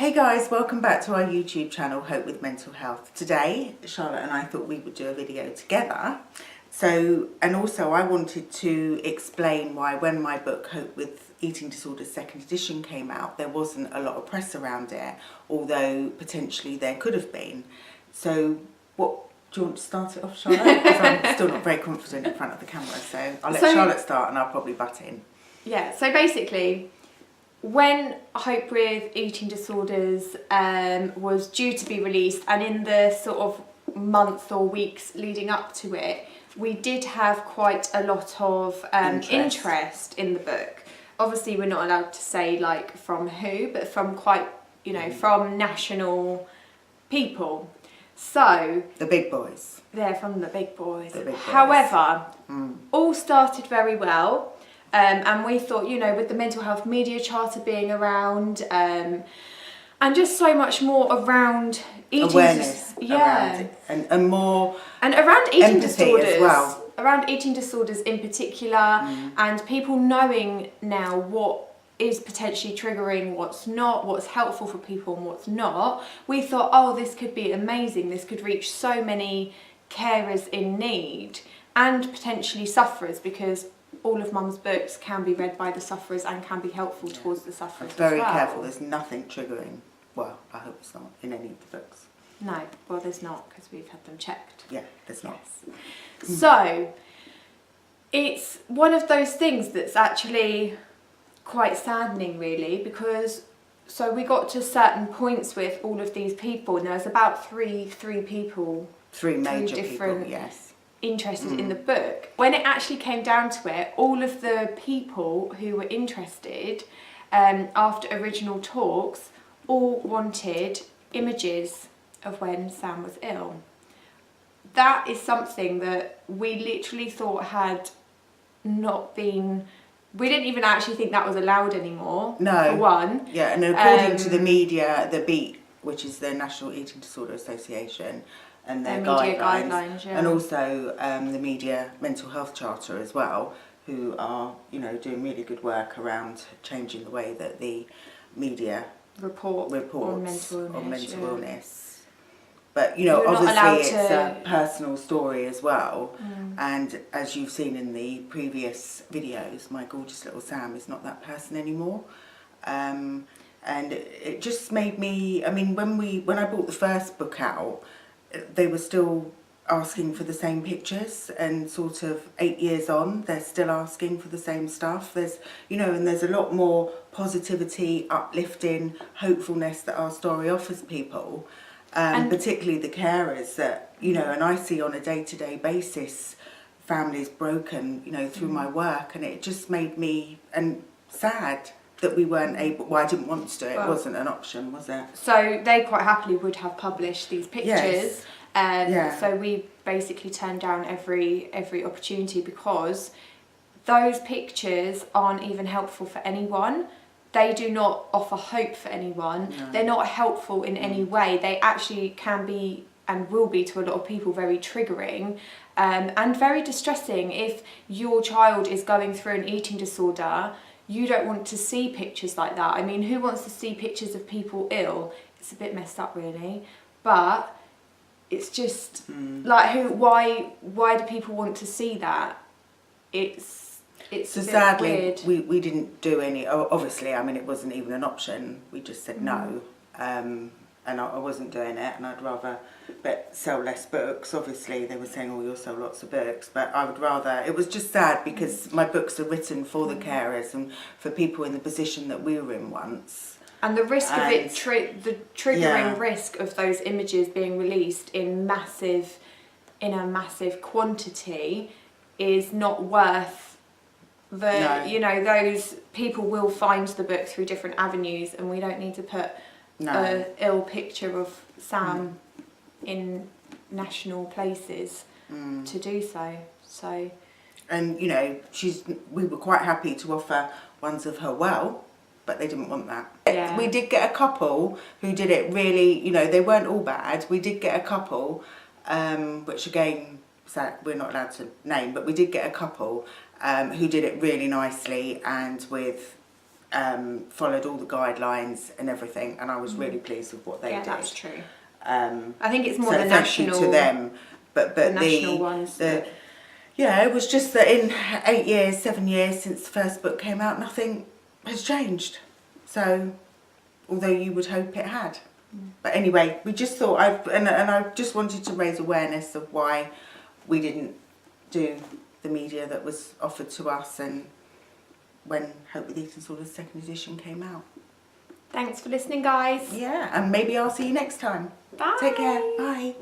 Hey guys, welcome back to our YouTube channel, Hope with Mental Health. Today, Charlotte and I thought we would do a video together. And also I wanted to explain why when my book, Hope with Eating Disorders 2nd edition came out, there wasn't a lot of press around it, although potentially there could have been. So do you want to start it off, Charlotte? Because I'm still not very confident in front of the camera, so I'll let Charlotte start and I'll probably butt in. Yeah, so basically, when Hope with Eating Disorders was due to be released, and in the sort of month or weeks leading up to it, we did have quite a lot of interest in the book. Obviously, we're not allowed to say like from who, but from quite, from national people. So the big boys. They're from the big boys. The big boys. However, all started very well. And we thought, with the mental health media charter being around, and just so much more around eating awareness, around it, and more and around eating disorders as well. Around eating disorders in particular, and people knowing now what is potentially triggering, what's not, what's helpful for people and what's not. We thought, oh, this could be amazing. This could reach so many carers in need and potentially sufferers, because all of Mum's books can be read by the sufferers and can be helpful towards the sufferers Very as well. careful, there's nothing triggering. Well, I hope it's not in any of the books. No, well there's not, because we've had them checked. Yeah, there's not. Yes. So, it's one of those things that's actually quite saddening really, because so we got to certain points with all of these people, and there was about three people. Three major different people, yes. Interested in the book. When it actually came down to it, all of the people who were interested after original talks all wanted images of when Sam was ill. That is something that we literally thought had not been, we didn't even actually think that was allowed anymore. No. For one. Yeah, and according to the media, the BEAT, which is the National Eating Disorder Association, and their guidelines, yeah. and also the Media Mental Health Charter as well, who are doing really good work around changing the way that the media reports on mental illness. But obviously it's a personal story as well, and as you've seen in the previous videos, my gorgeous little Sam is not that person anymore. And it just made me, when I bought the first book out, they were still asking for the same pictures, and sort of 8 years on, they're still asking for the same stuff. There's, and there's a lot more positivity, uplifting, hopefulness that our story offers people, and particularly the carers that, and I see on a day-to-day basis families broken, through my work, and it just made me sad that we weren't able, I didn't want to do it, it wasn't an option, was it? So they quite happily would have published these pictures, yes. So we basically turned down every opportunity, because those pictures aren't even helpful for anyone. They do not offer hope for anyone. No. They're not helpful in any way. They actually can be, and will be to a lot of people, very triggering and very distressing. If your child is going through an eating disorder, you don't want to see pictures like that. I mean, who wants to see pictures of people ill? It's a bit messed up really, but it's just like why do people want to see that? It's so a bit sadly weird. we didn't do any, obviously, it wasn't even an option. We just said no, and I wasn't doing it, and I'd rather sell less books. Obviously they were saying, oh, you'll sell lots of books, but I would rather, it was just sad because my books are written for the carers and for people in the position that we were in once. And the risk of it, the triggering risk of those images being released in a massive quantity is not worth the, those people will find the book through different avenues, and we don't need to put an ill picture of Sam in national places to do so. So, and we were quite happy to offer ones of her well, but they didn't want that. Yeah. We did get a couple who did it really, they weren't all bad. We did get a couple, which again, we're not allowed to name, but we did get a couple who did it really nicely and with followed all the guidelines and everything, and I was really pleased with what they did. Yeah, that's true. I think it's more the thank you national to them, but the national ones. Yeah, it was just that in 7 years since the first book came out, nothing has changed. So, although you would hope it had. But anyway, we just thought, I just wanted to raise awareness of why we didn't do the media that was offered to us, and when Hope with Eating Disorders second edition came out. Thanks for listening, guys. Yeah, and maybe I'll see you next time. Bye. Take care. Bye.